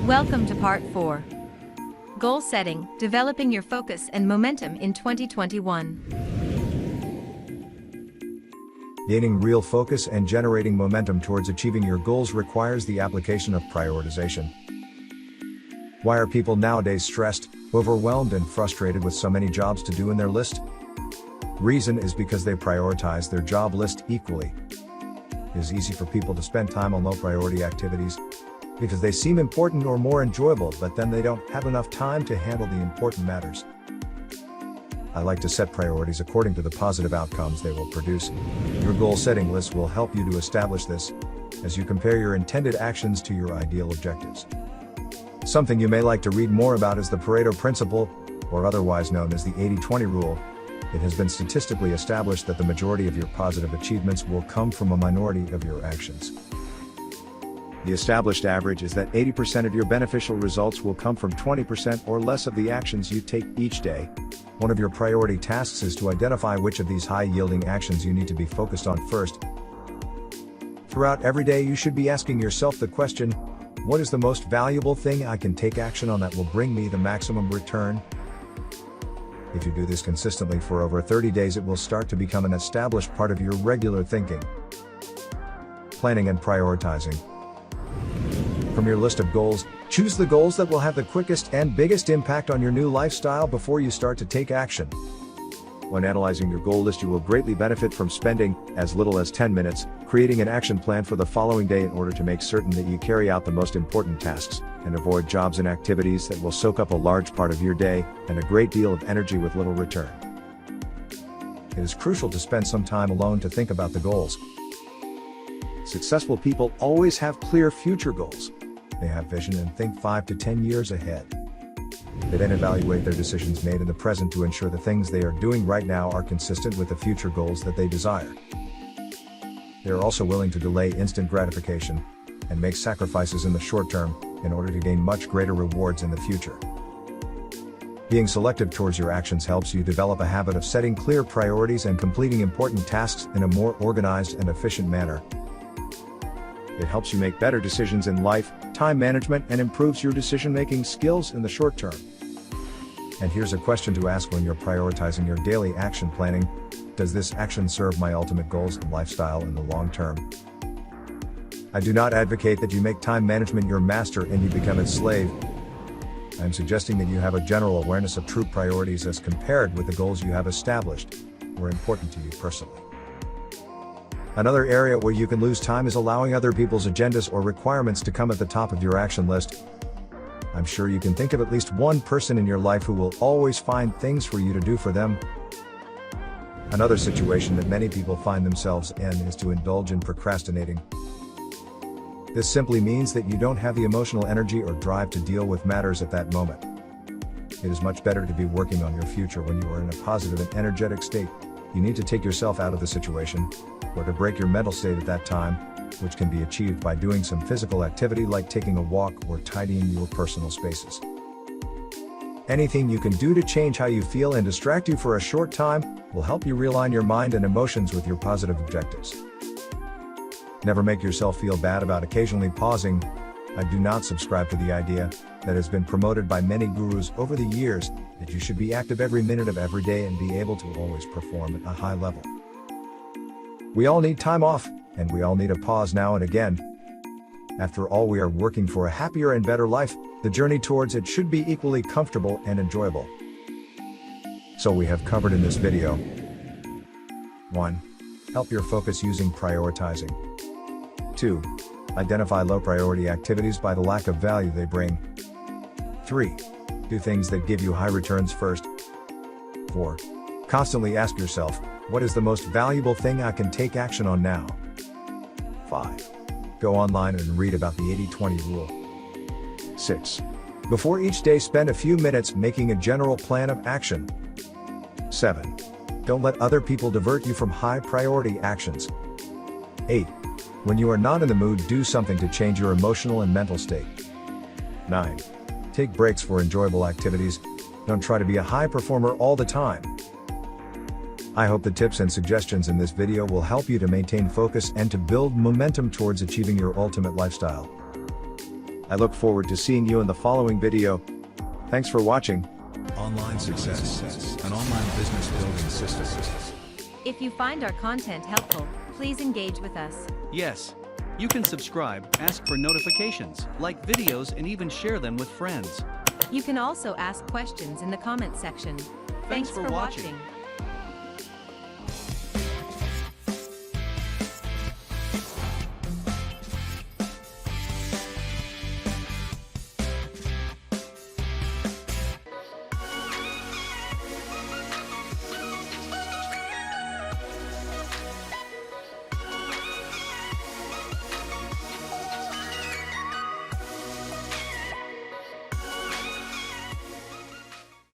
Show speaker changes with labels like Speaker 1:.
Speaker 1: Welcome to Part 4. Goal Setting, Developing Your Focus and Momentum in 2021.
Speaker 2: Gaining real focus and generating momentum towards achieving your goals requires the application of prioritization. Why are people nowadays stressed, overwhelmed and frustrated with so many jobs to do in their list? Reason is because they prioritize their job list equally. It is easy for people to spend time on low priority activities because they seem important or more enjoyable, but then they don't have enough time to handle the important matters. I like to set priorities according to the positive outcomes they will produce. Your goal setting list will help you to establish this as you compare your intended actions to your ideal objectives. Something you may like to read more about is the Pareto principle, or otherwise known as the 80-20 rule. It has been statistically established that the majority of your positive achievements will come from a minority of your actions. The established average is that 80% of your beneficial results will come from 20% or less of the actions you take each day. One of your priority tasks is to identify which of these high-yielding actions you need to be focused on first. Throughout every day, you should be asking yourself the question, what is the most valuable thing I can take action on that will bring me the maximum return? If you do this consistently for over 30 days, it will start to become an established part of your regular thinking. Planning and prioritizing. From your list of goals, choose the goals that will have the quickest and biggest impact on your new lifestyle before you start to take action. When analyzing your goal list, you will greatly benefit from spending as little as 10 minutes creating an action plan for the following day in order to make certain that you carry out the most important tasks and avoid jobs and activities that will soak up a large part of your day and a great deal of energy with little return. It is crucial to spend some time alone to think about the goals. Successful people always have clear future goals. They have vision and think 5 to 10 years ahead. They then evaluate their decisions made in the present to ensure the things they are doing right now are consistent with the future goals that they desire. They are also willing to delay instant gratification and make sacrifices in the short term in order to gain much greater rewards in the future. Being selective towards your actions helps you develop a habit of setting clear priorities and completing important tasks in a more organized and efficient manner. It helps you make better decisions in life, time management, and improves your decision-making skills in the short term. And here's a question to ask when you're prioritizing your daily action planning. Does this action serve my ultimate goals and lifestyle in the long term? I do not advocate that you make time management your master and you become its slave. I am suggesting that you have a general awareness of true priorities as compared with the goals you have established or important to you personally. Another area where you can lose time is allowing other people's agendas or requirements to come at the top of your action list. I'm sure you can think of at least one person in your life who will always find things for you to do for them. Another situation that many people find themselves in is to indulge in procrastinating. This simply means that you don't have the emotional energy or drive to deal with matters at that moment. It is much better to be working on your future when you are in a positive and energetic state. You need to take yourself out of the situation, or to break your mental state at that time, which can be achieved by doing some physical activity like taking a walk or tidying your personal spaces. Anything you can do to change how you feel and distract you for a short time will help you realign your mind and emotions with your positive objectives. Never make yourself feel bad about occasionally pausing. I do not subscribe to the idea that has been promoted by many gurus over the years that you should be active every minute of every day and be able to always perform at a high level. We all need time off, and we all need a pause now and again. After all, we are working for a happier and better life. The journey towards it should be equally comfortable and enjoyable. So we have covered in this video: 1. Help your focus using prioritizing. 2. Identify low priority activities by the lack of value they bring. 3. Do things that give you high returns first. 4. Constantly ask yourself, what is the most valuable thing I can take action on now? 5. Go online and read about the 80-20 rule. 6. Before each day, spend a few minutes making a general plan of action. 7. Don't let other people divert you from high priority actions. 8. When you are not in the mood, do something to change your emotional and mental state. 9. Take breaks for enjoyable activities. Don't try to be a high performer all the time. I hope the tips and suggestions in this video will help you to maintain focus and to build momentum towards achieving your ultimate lifestyle. I look forward to seeing you in the following video. Thanks for watching.
Speaker 3: Online success, an online business building system.
Speaker 1: If you find our content helpful, please engage with us.
Speaker 4: Yes. You can subscribe, ask for notifications, like videos, and even share them with friends.
Speaker 1: You can also ask questions in the comment section. Thanks for watching.